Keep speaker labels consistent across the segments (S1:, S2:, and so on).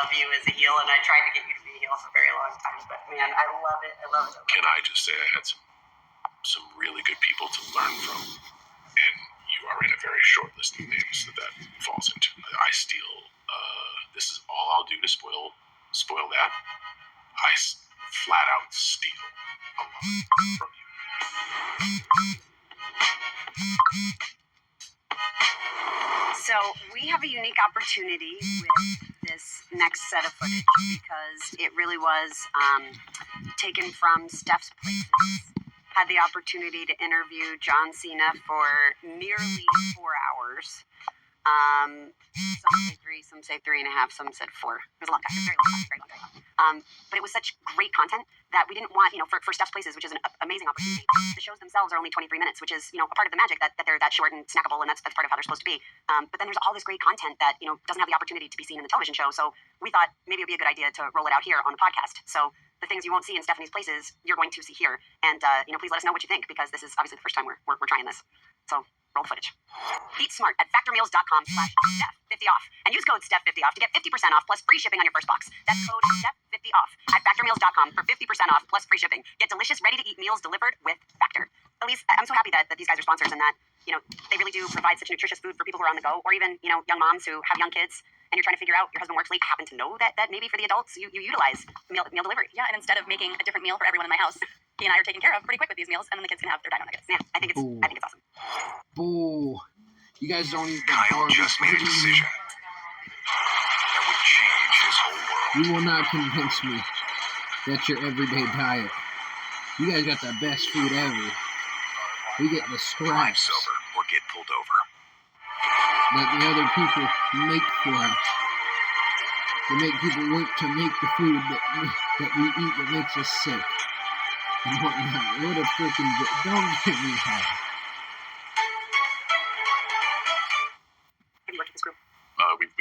S1: love you as a heel, and I tried to get you to be a heel for a very long time. But man, I love it. I love it.
S2: Can I just say I had some really good people to learn from, and you are in a very short list of names that falls into. I steal. This is all I'll do to spoil that. I flat out steal a lot from you.
S1: So we have a unique opportunity with this next set of footage because it really was taken from Steph's Places. Had the opportunity to interview John Cena for nearly 4 hours. Some say 3, some say 3.5, some said 4. It was a long time, very long. But it was such great content that we didn't want, for Steph's Places, which is an amazing opportunity. The shows themselves are only 23 minutes, which is, a part of the magic that they're that short and snackable, and that's part of how they're supposed to be. But then there's all this great content that, doesn't have the opportunity to be seen in the television show. So we thought maybe it would be a good idea to roll it out here on the podcast. So the things you won't see in Stephanie's Places, you're going to see here. And, please let us know what you think, because this is obviously the first time we're trying this. So roll the footage. Eat smart at factormeals.com/Steph50 off and use code Steph50 off to get 50% off plus free shipping on your first box. That's code Steph50 off at factormeals.com for 50% off plus free shipping. Get delicious, ready-to-eat meals delivered with Factor. Elise, I'm so happy that these guys are sponsors and that, they really do provide such nutritious food for people who are on the go, or even, young moms who have young kids and you're trying to figure out your husband works late, happen to know that maybe for the adults you utilize meal delivery.
S3: Yeah, and instead of making a different meal for everyone in my house, he and I are taken care of pretty quick with these meals, and then the kids can have their dino nuggets.
S1: Yeah, I think it's awesome.
S4: Boo. You guys don't eat the
S2: Kyle just made a decision that would change his whole world.
S4: You will not convince me that's your everyday diet. You guys got the best food ever. We get the
S2: Drive
S4: scraps
S2: sober or get pulled over.
S4: that the other people make for us. They make people work to make the food that we eat that makes us sick and whatnot. What a freaking... Don't get me high.
S1: Have you worked with this group?
S2: We did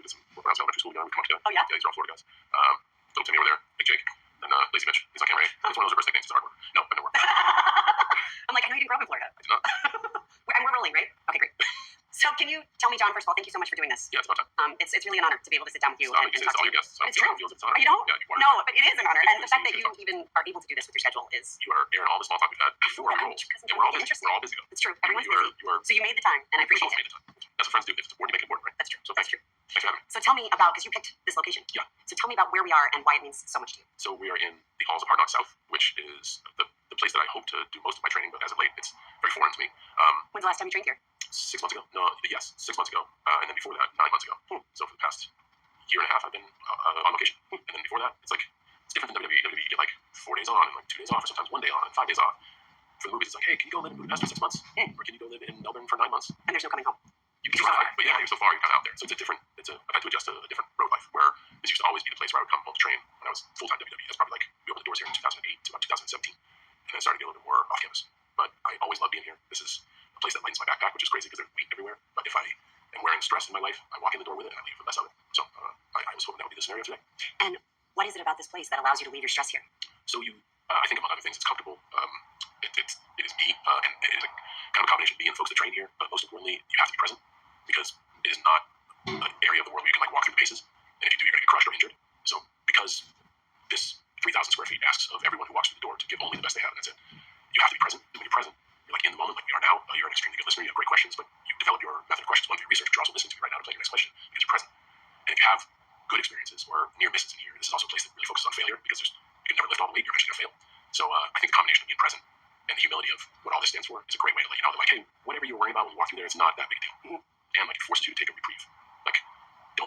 S2: some work around elementary school. We come up together.
S1: Oh, yeah?
S2: Yeah, these are all Florida guys. Phil Timmy over there, Big Jake, and Lazy Mitch. He's on camera. It's one of those reverse nicknames. It's a hard work. No, but no work.
S1: I'm like, I know you didn't grow up in Florida.
S2: I did not.
S1: And we're rolling, right? Okay, great. So can you tell me, John, first of all, thank you so much for doing this.
S2: Yeah, it's about time.
S1: It's really an honor to be able to sit down with you and
S2: It's
S1: talk
S2: all
S1: to you.
S2: your guests. So
S1: It's true.
S2: Feels it's an honor.
S1: You don't?
S2: Yeah, you are.
S1: No, but it is an honor. And the fact that
S2: It's
S1: you even are able to do this with your schedule is...
S2: You are airing all the small talk we've had before we roll. And we're all busy. We're all busy, though.
S1: It's true. Everyone's
S2: You are-
S1: busy. So you made the time, and I appreciate
S2: made
S1: it.
S2: the time. That's what friends do. If it's important, you make it important, right?
S1: That's true.
S2: So
S1: That's true.
S2: thanks for having me.
S1: So tell me about, because you picked this location.
S2: Yeah.
S1: So tell me about where we are and why it means so much to you.
S2: So we are in the halls of Hard Knocks South, which is the place that I hope to do most of my training, but as of late, it's very foreign to me.
S1: When's the last time you trained here?
S2: 6 months ago. No, yes, 6 months ago. And then before that, 9 months ago. So for the past year and a half, I've been on location. And then before that, it's different than WWE. WWE, you get 4 days on and 2 days off, or sometimes 1 day on and 5 days off. For the movies, it's hey, can you go live in Budapest for 6 months? Or can you go live in Melbourne for 9 months?
S1: And there's no coming home.
S2: You can survive, but yeah, you're so far, you're kind of out there. So I've had to adjust to a different road life, where this used to always be the place where I would come home to train when I was full-time WWE. That's probably we opened the doors here in 2008 to about 2017. And then I started to get a little bit more off campus. But I always love being here. This is a place that lightens my backpack, which is crazy because there's weight everywhere. But if I am wearing stress in my life, I walk in the door with it and I leave with less of it. So I was hoping that would be the scenario today.
S1: And what is it about this place that allows you to leave your stress here?
S2: So I think among other things, it's comfortable. It is me, and it is a kind of a combination of me and folks that train here. But most importantly, you have to be present, because it is not an area of the world where you can walk through the paces, and if you do, you're going to get crushed or injured. So because this 3,000 square feet asks of everyone who walks through the door to give only the best they have, and that's it. You have to be present. And when you're present, you're in the moment, like we are now. You're an extremely good listener. You have great questions, but you develop your method of questions one through your research, but you're also listening to me right now to play your next question because you're present. And if you have good experiences or near misses in here, this is also a place that really focuses on failure, because you can never lift all the weight. You're eventually going to fail. So I think the combination of being present and the humility of what all this stands for is a great way to let you know that, hey, whatever you're worrying about when you walk through there, it's not that big a deal. And it forces you to take a reprieve.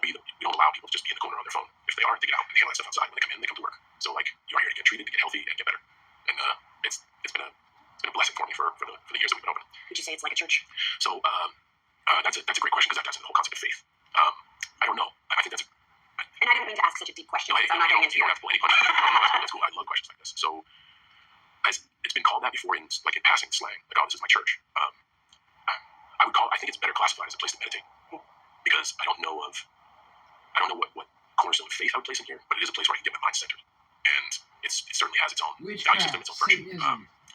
S2: We don't allow people to just be in the corner on their phone. If they are, they get out and they handle that stuff outside. When they come in, they come to work. So you are here to get treated, to get healthy, and get better. And it's been a blessing for me for the years that we've been open.
S1: Would you say it's like a church?
S2: So that's a great question, because that's the whole concept of faith. I don't know. I think that's.
S1: And I didn't mean to ask such a deep question.
S2: No,
S1: I'm not getting into
S2: you don't have to pull any questions. That's cool. I love questions like this. So it's been called that before in passing slang. This is my church. I think it's better classified as a place to meditate, because I don't know what cornerstone of faith I would place in here, but it is a place where I can get my mind centered, and it certainly has its own value system, its own virtue.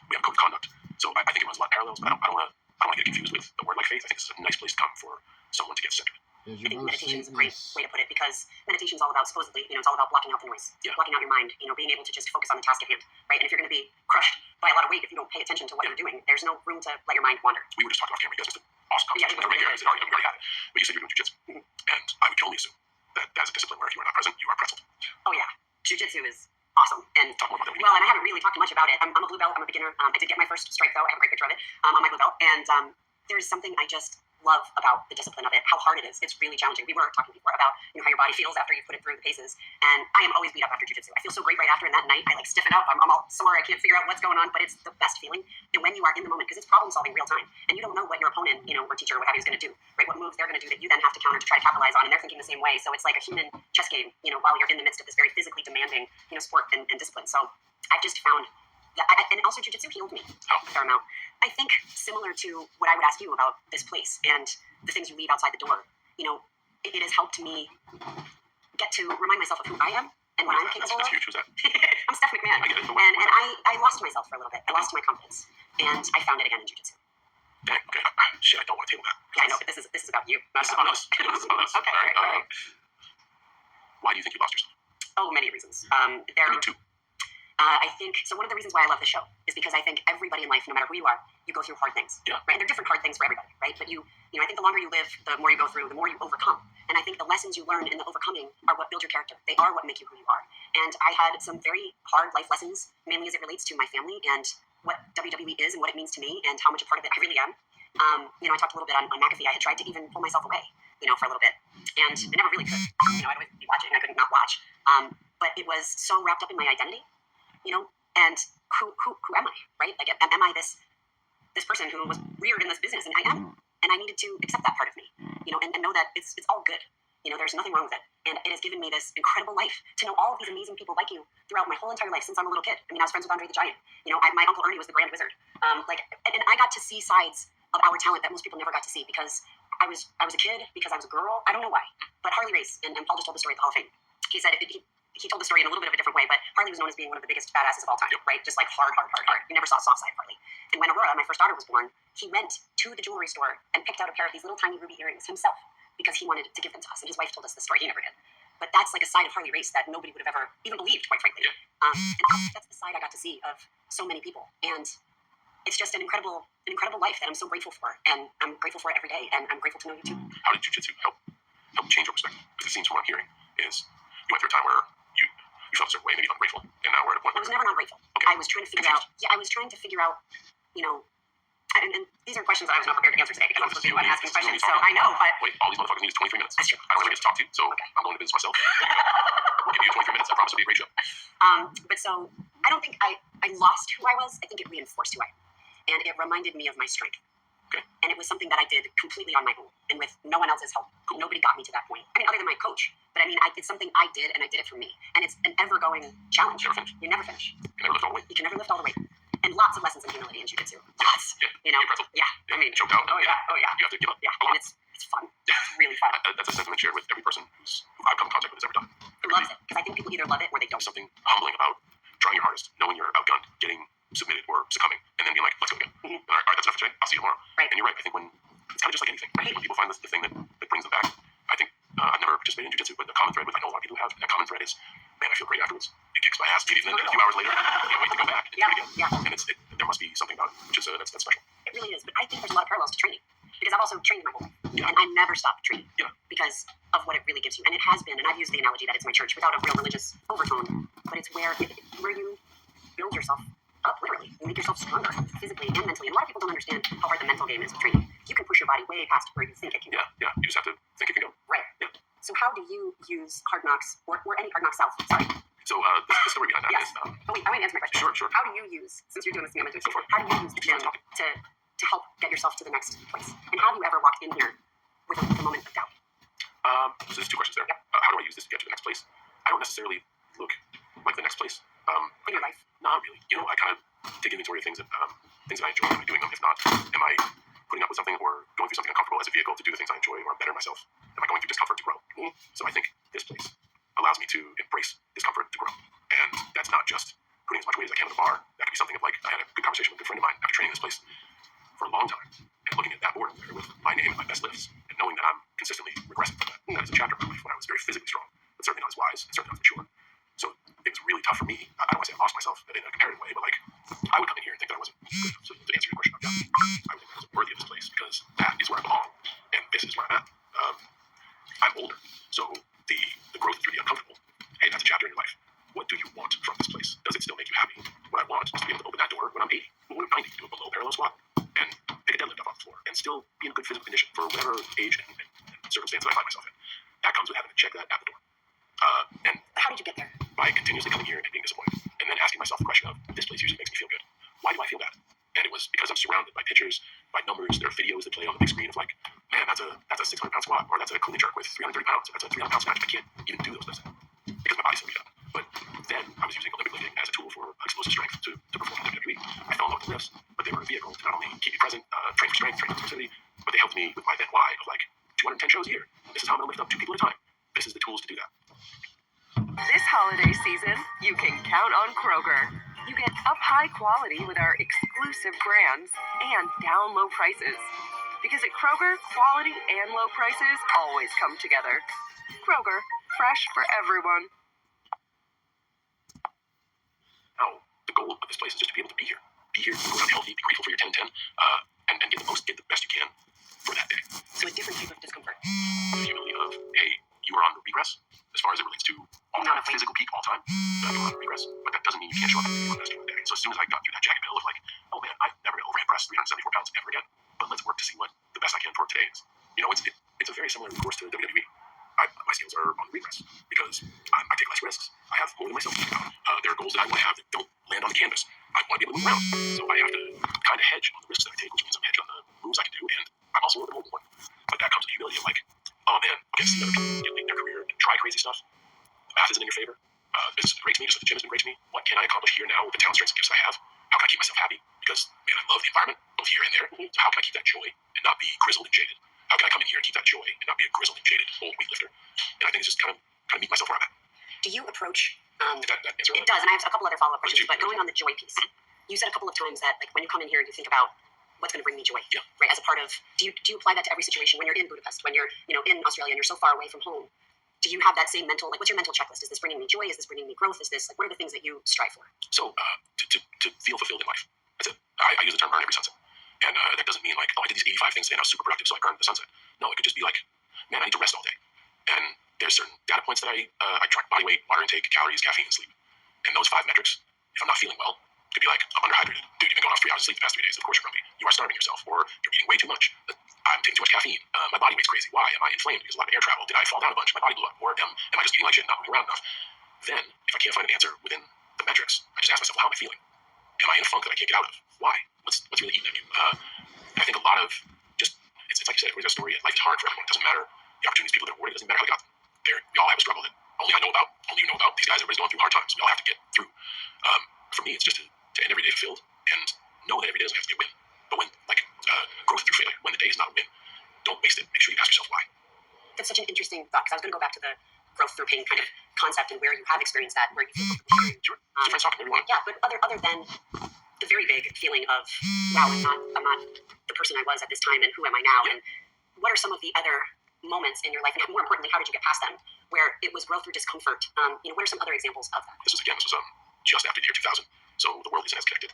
S2: We have a code of conduct, so I think it runs a lot of parallels. But I don't want to get confused with the word like faith. I think this is a nice place to come for someone to get centered.
S4: Because
S1: I
S4: you're
S1: think
S4: both
S1: meditation is a great
S4: Satanists.
S1: way to put it, because meditation is all about, supposedly, it's all about blocking out the noise,
S2: Yeah.
S1: blocking out your mind, being able to just focus on the task at hand, right? And if you're going to be crushed by a lot of weight, if you don't pay attention to what you're doing, there's no room to let your mind wander.
S2: We were just talking off camera. You guys just an awesome
S1: Yeah,
S2: conversation.
S1: it was
S2: I already had it. But you said you're doing jiu-jitsu. And I would only assume that that's a discipline where if you are not present, you are pretzeled.
S1: Oh yeah, jiu-jitsu is awesome. And
S2: Talk more about that when you
S1: well, and I haven't really talked much about it. I'm a blue belt. I'm a beginner. I did get my first strike though. I have a great picture of it on my blue belt. And there's something I just love about the discipline of it, how hard it is. It's really challenging. We were talking before about how your body feels after you put it through the paces. And I am always beat up after jiu-jitsu. I feel so great right after, and that night I stiffen up. I'm all sore. I can't figure out what's going on, but it's the best feeling. And when you are in the moment, because it's problem solving real time, and you don't know what your opponent, or teacher or what have you is going to do, right? What moves they're going to do that you then have to counter to try to capitalize on, and they're thinking the same way. So it's like a human chess game, while you're in the midst of this very physically demanding, sport and discipline. So I've just found that, and also jiu-jitsu healed me a fair amount. I think similar to what I would ask you about this place and the things you leave outside the door, it has helped me get to remind myself of who I am and what I'm capable
S2: That's
S1: of.
S2: huge. Who's that?
S1: I'm Steph McMahon.
S2: I get it.
S1: And I lost myself for a little bit. I lost my confidence. And I found it again in jiu-jitsu.
S2: Dang, okay. Shit, I don't want to table that.
S1: Yeah, I know, but this is about you, not
S2: This is
S1: about
S2: about us. This is about us.
S1: Okay, all right.
S2: Why do you think you lost yourself?
S1: Oh, many reasons. There
S2: Me too.
S1: I think, so one of the reasons why I love the show is because I think everybody in life, no matter who you are, you go through hard things.
S2: Yeah.
S1: Right? And they're different hard things for everybody, right? But I think the longer you live, the more you go through, the more you overcome. And I think the lessons you learn in the overcoming are what build your character. They are what make you who you are. And I had some very hard life lessons, mainly as it relates to my family and what WWE is and what it means to me and how much a part of it I really am. I talked a little bit on McAfee. I had tried to even pull myself away, for a little bit. And I never really could. I'd always be watching. I couldn't not watch. But it was so wrapped up in my identity, and who am I, right? Like, am I this person who was reared in this business? And I am. And I needed to accept that part of me, and know that it's all good. There's nothing wrong with it. And it has given me this incredible life to know all of these amazing people like you throughout my whole entire life since I'm a little kid. I was friends with Andre the Giant. My Uncle Ernie was the Grand Wizard. And I got to see sides of our talent that most people never got to see because I was a kid, because I was a girl. I don't know why. But Harley Race, and Paul just told the story at the Hall of Fame. He said he told the story in a little bit of a different way, but Harley was known as being one of the biggest badasses of all time, right? Just like hard. You never saw soft side Harley. And when Aurora, my first daughter, was born, he went to the jewelry store and picked out a pair of these little tiny ruby earrings himself because he wanted to give them to us. And his wife told us the story. He never did. But that's like a side of Harley Race that nobody would have ever even believed, quite frankly. And that's the side I got to see of so many people. And it's just an incredible life that I'm so grateful for. And I'm grateful for it every day. And I'm grateful to know you too.
S2: How did jiu-jitsu help change your perspective? Because it seems from what I'm hearing is you went through a time where you felt a certain way, maybe ungrateful, and now we're at a point
S1: I
S2: where
S1: was never not grateful.
S2: Okay.
S1: I was trying to figure out. Yeah, I was trying to figure out. And these are questions that I was not prepared to answer today because I'm supposed to be the one asking questions. So I know, but
S2: wait, all these motherfuckers need is 23 minutes.
S1: That's true.
S2: I don't really get to talk to you, so I'm going to business myself. We'll give you 23 minutes. I promise it'll be a great show.
S1: But so I don't think I lost who I was. I think it reinforced who I am, and it reminded me of my strength.
S2: Okay.
S1: And it was something that I did completely on my own and with no one else's help.
S2: Cool.
S1: Nobody got me to that point. Other than my coach. But it's something I did, and I did it for me. And it's an ever-going challenge.
S2: Never finish.
S1: You never finish.
S2: You can never lift all the weight.
S1: You can never lift all the weight. And lots of lessons in humility in jiu-jitsu. Lots.
S2: Yeah.
S1: You know?
S2: You're pretzel.
S1: Yeah.
S2: Choked out.
S1: Oh yeah.
S2: You have to give up.
S1: Yeah.
S2: A lot.
S1: And it's fun. It's really fun.
S2: That's a sentiment shared with every person who I've come in contact with has ever done.
S1: Who loves it? Because I think people either love it or they don't.
S2: There's something humbling about trying your hardest, knowing you're outgunned, getting submitted or succumbing, and then being like, let's go again.
S1: Mm-hmm.
S2: And all right, that's enough for today. I'll see you tomorrow.
S1: Right.
S2: And you're right. I think when it's kind of just like anything. Right? When people find the thing that brings them back. I think I've never participated in jiu-jitsu, but the common thread with I know a lot of people who have, and that common thread is, man, I feel great afterwards. It kicks my ass immediately, and then a few hours later, I can't wait to go back and do it again.
S1: Yeah.
S2: And there must be something about it, which is that's special.
S1: It really is. But I think there's a lot of parallels to training. Because I've also trained my whole life.
S2: Yeah.
S1: And I never stopped training.
S2: Yeah.
S1: Because of what it really gives you. And it has been, and I've used the analogy that it's my church without a real religious overtone, but it's where you build yourself up, literally. You make yourself stronger, physically and mentally. And a lot of people don't understand how hard the mental game is with training. You can push your body way past where you think it can go.
S2: Yeah. You just have to think it can go.
S1: Right.
S2: Yeah.
S1: So how do you use Hard Knocks, or any Hard Knocks South, sorry.
S2: So the story behind that
S1: Yes.
S2: is...
S1: But wait, I want to answer my question.
S2: Sure.
S1: How do you use, since you're doing this thing,
S2: Go for it.
S1: how do you use the gym to help get yourself to the next place? And have you ever walked in here with a moment of doubt?
S2: So there's two questions there.
S1: Yep.
S2: How do I use this to get to the next place? I don't necessarily look like the next place.
S1: In your life?
S2: Not really. I kind of take inventory of things that I enjoy. Am I doing them? If not, am I putting up with something or going through something uncomfortable as a vehicle to do the things I enjoy or better myself? Am I going through discomfort to grow?
S1: Mm-hmm.
S2: So I think this place allows me to embrace discomfort to grow. And that's not just putting as much weight as I can at the bar. That could be something of like, I had a good conversation with a good friend of mine after training this place for a long time and looking at that board there with my name and my best lifts and knowing that I'm consistently regressing from that. That is a chapter of my life when I was very physically strong, but certainly not as wise, and certainly not as mature. So it was really tough for me. I don't want to say I lost myself in a comparative way, but like I would come in here and think that I wasn't good. So to answer your question, I would think I wasn't worthy of this place because that is where I belong, and this is where I'm at. I'm older, so the growth through the uncomfortable. Hey, that's a chapter in your life. What do you want from this place? Does it still make you happy? What I want is to be able to open that door when I'm 80, when I'm 90, do a below parallel squat, and pick a deadlift up off the floor, and still be in good physical condition for whatever age and circumstance that I find myself in. That comes with having to check that at the door. And
S3: How did you get there?
S2: by continuously coming here and being disappointed, and then asking myself the question of, this place usually makes me feel good. Why do I feel bad? And it was because I'm surrounded by pictures, by numbers. There are videos that play on the big screen of like, man, that's a 600-pound squat, or that's a clean and jerk with 330 pounds, or that's a 300-pound snatch. I can't even do those things because my body's so beat up. But then I was using Olympic lifting as a tool for explosive strength to perform in WWE. I fell in love with the lifts, but they were a vehicle to not only keep me present, train for strength, train for specificity, but they helped me with my then why of like 210 shows a year. This is how I'm going to lift up 2 people at a time. This is the tools to do that.
S5: This holiday season, you can count on Kroger. You get up high quality with our exclusive brands and down low prices. Because at Kroger, quality and low prices always come together. Kroger, fresh for everyone.
S2: Now, the goal of this place is just to be able to be here. Be here, go down healthy, be grateful for your 10-10, and get the best you can for that day.
S3: So a different type of discomfort.
S2: The humility of, hey, you are on the regress as far as it relates to all time, physical peak all time. You're on the regress, but that doesn't mean you can't show up and be on the best of the day. So as soon as I got through that jagged pill of like, oh man, I'm never gonna overhead press 374 pounds ever again. But let's work to see what the best I can for today is. You know, it's a very similar course to WWE. My skills are on the regress because I take less risks. I have more than myself to think about. There are goals that I want to have that don't land on the canvas. I want to be able to move around, so I have to kind of hedge on the risks that I take, which means I'm hedged on the moves I can do, and I'm also a little bit more important. But that comes with humility of like, oh man, okay, see other people get in their career, try crazy stuff. The math isn't in your favor. Business is great to me, just like the gym has been great to me. What can I accomplish here now with the talent, strengths, and gifts I have? How can I keep myself happy? Because man, I love the environment, both here and there. So how can I keep that joy and not be grizzled and jaded? How can I come in here and keep that joy and not be a grizzled and jaded old weightlifter? And I think it's just kind of meet myself where I'm at.
S1: Do you approach?
S2: Did that answer
S1: It does, and I have a couple other follow-up questions. But going on the joy piece, you said a couple of times that like when you come in here, you think about what's going to bring me joy,
S2: Yeah.
S1: right? As a part of, do you apply that to every situation when you're in Budapest, when you're in Australia and you're so far away from home? Do you have that same mental, like what's your mental checklist? Is this bringing me joy? Is this bringing me growth? Is this like what are the things that you strive for?
S2: So to feel fulfilled in life, that's it. I use the term earn every sunset. And that doesn't mean like, oh, I did these 85 things today and I was super productive, so I earned the sunset. No, it could just be like, man, I need to rest all day. And there's certain data points that I track: body weight, water intake, calories, caffeine, and sleep. And those 5 metrics, if I'm not feeling well, it could be like, I'm underhydrated. Dude, you've been going off 3 hours of sleep the past 3 days. Of course you're grumpy. You are starving yourself, or you're eating way too much. I'm taking too much caffeine. My body weight's crazy. Why? Am I inflamed because of a lot of air travel? Did I fall down a bunch? My body blew up. Or am I just eating like shit and not moving around enough? Then, if I can't find an answer within the metrics, I just ask myself, well, how am I feeling? Am I in a funk that I can't get out of? Why? What's really eating at me? I think a lot of just, it's like you said, everybody's got a story. Life is hard for everyone. It doesn't matter the opportunities people that are awarded. It doesn't matter how they got them. We all have a struggle that only I know about, only you know about. These guys, everybody's going through hard times. We all have to get through. For me, it's just to end every day fulfilled and know that every day doesn't have to be a win. But when, like, growth through failure, when the day is not a win, don't waste it. Make sure you ask yourself why.
S1: That's such an interesting thought because I was going to go back to the growth through pain kind of concept and where you have experienced that, where you feel comfortable sharing.
S2: Sure. Some friends talking, everyone.
S1: Yeah, but other than the very big feeling of wow, I'm not the person I was at this time, and who am I now?
S2: Yeah.
S1: And what are some of the other moments in your life, and more importantly, how did you get past them, where it was growth through discomfort? What are some other examples of that?
S2: This was just after the year 2000, so the world isn't as connected.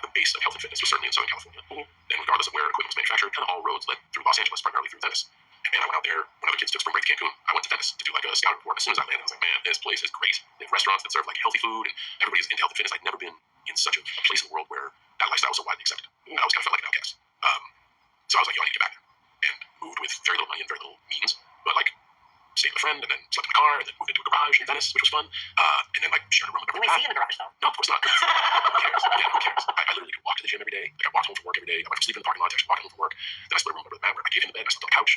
S2: The base of health and fitness was certainly in Southern California. And regardless of where equipment was manufactured, kind of all roads led through Los Angeles, primarily through Venice. And man, I went out there when other kids took spring break to Cancun. I went to Venice to do like a scouting report. As soon as I landed, I was like, man, this place is great. They have restaurants that serve like healthy food, and everybody's into health and fitness. I'd never been in such a place in the world where that lifestyle was so widely accepted. And I always kind of felt like an outcast. So I was like, yo, I need to get back there. And moved with very little money and very little means, but like stayed with a friend, and then slept in a car, and then moved into a garage in Venice, which was fun. And then like shared a room with
S1: You might see you in the garage though.
S2: No, of course not. Who cares? Yeah, who cares? I literally could walk to the gym every day. Like I walked home from work every day. I went from sleeping in the parking lot to actually walking home from work. Then I split a room with Matt where I gave him the bed. I slept on the couch.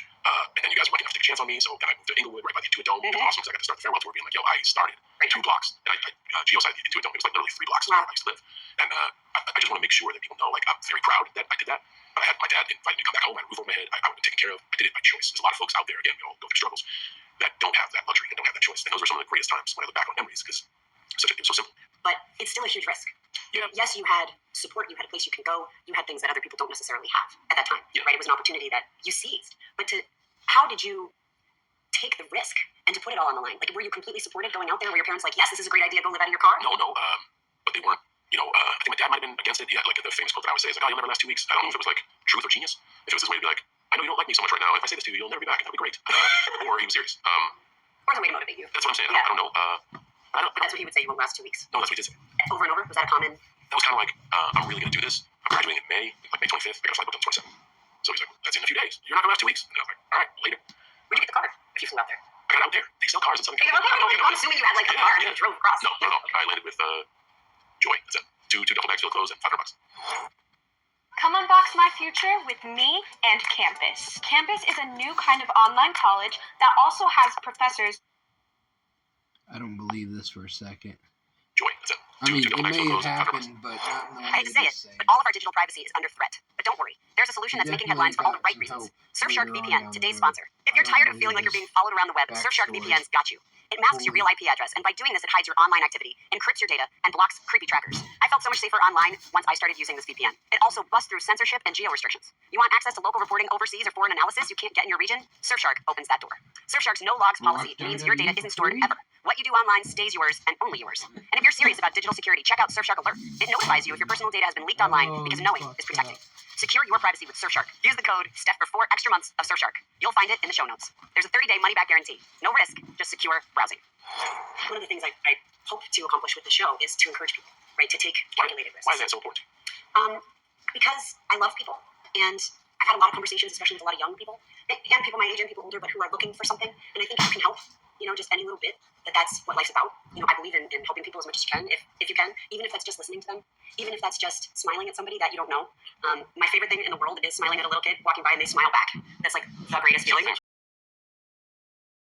S2: And then you guys were lucky enough to take a chance on me. So then I moved to Inglewood, right by the Intuit Dome. It was awesome because I got to start the farewell tour being like, yo, I started 2 blocks. And I geoside the Intuit Dome. It was like literally 3 blocks where I used to live. And I just want to make sure that people know, like, I'm very proud that I did that. But I had my dad invited me to come back home. I had a roof over my head. I would have been taken care of. I did it by choice. There's a lot of folks out there, again, we all go through struggles, that don't have that luxury and don't have that choice. And those were some of the greatest times when I look back on memories because it was so simple.
S1: But it's still a huge risk.
S2: Yeah.
S1: Yes, you had support, you had a place you can go, you had things that other people don't necessarily have at that time.
S2: Yeah.
S1: Right? It was an opportunity that you seized. But to how did you take the risk and to put it all on the line? Like, were you completely supportive going out there? Were your parents like, yes, this is a great idea, go live out of your car?
S2: No, but they weren't. I think my dad might have been against it. He had like the famous quote that I would say is like, "Oh, you'll never last 2 weeks." I don't know if it was like truth or genius. If it was his way to be like, "I know you don't like me so much right now. If I say this to you, you'll never be back, and that'll be great." Or he was serious.
S1: Or as a way to motivate you.
S2: That's what I'm saying.
S1: Yeah.
S2: I don't know.
S1: But that's what he would say, you won't last 2 weeks.
S2: No, that's what he did say.
S1: Over and over? Was that a common?
S2: That was kind of like, I'm really going to do this. I'm graduating in May, like May 25th. I got a flight booked on the 27th. So he's like, that's in a few days. You're not going to last 2 weeks. And I was like, all right, later.
S1: Where'd you get the car if you flew out there?
S2: I got out there. They sell cars in Southern
S1: Okay,
S2: California. I don't know if you know
S1: I'm
S2: this.
S1: assuming you had like a car and you drove across.
S2: No. I landed with Joy. That's it. Two duffel bags full of clothes and $500.
S6: Come unbox my future with me and Campus. Campus is a new kind of online college that also has professors.
S4: I don't believe this for a second.
S2: Joy. That's it.
S4: I mean,
S2: two
S4: it
S2: duffel bags
S4: may
S2: full of
S4: have
S2: clothes and $500.
S4: happened, but not in the way
S1: I hate to say it,
S4: he's saying.
S1: but all of our digital privacy is under threat. But don't worry, there's a solution that's making headlines for all the right reasons. Surfshark
S4: later on
S1: VPN,
S4: down
S1: today's
S4: the road.
S1: sponsor. If you're tired of feeling like you're being followed around the web, Surfshark
S4: Backstory.
S1: VPN's got you. It masks your real IP address, and by doing this, it hides your online activity, encrypts your data, and blocks creepy trackers. I felt so much safer online once I started using this VPN. It also busts through censorship and geo restrictions. You want access to local reporting overseas or foreign analysis you can't get in your region? Surfshark opens that door. Surfshark's no logs policy means your data isn't stored ever. What you do online stays yours and only yours. And if you're serious about digital security, check out Surfshark Alert. It notifies you if your personal data has been leaked online because knowing is protecting. Secure your privacy with Surfshark. Use the code STEPH for 4 extra months of Surfshark. You'll find it in the show notes. There's a 30-day money-back guarantee. No risk, just secure browsing. One of the things I hope to accomplish with the show is to encourage people, right, to take calculated risks.
S2: Why is that so important to you?
S1: Because I love people, and I've had a lot of conversations, especially with a lot of young people, and people my age and people older, but who are looking for something. And I think if you can help, just any little bit, that's what life's about. I believe in helping people as much as you can, if you can, even if that's just listening to them, even if that's just smiling at somebody that you don't know. My favorite thing in the world is smiling at a little kid walking by and they smile back. That's like the greatest feeling.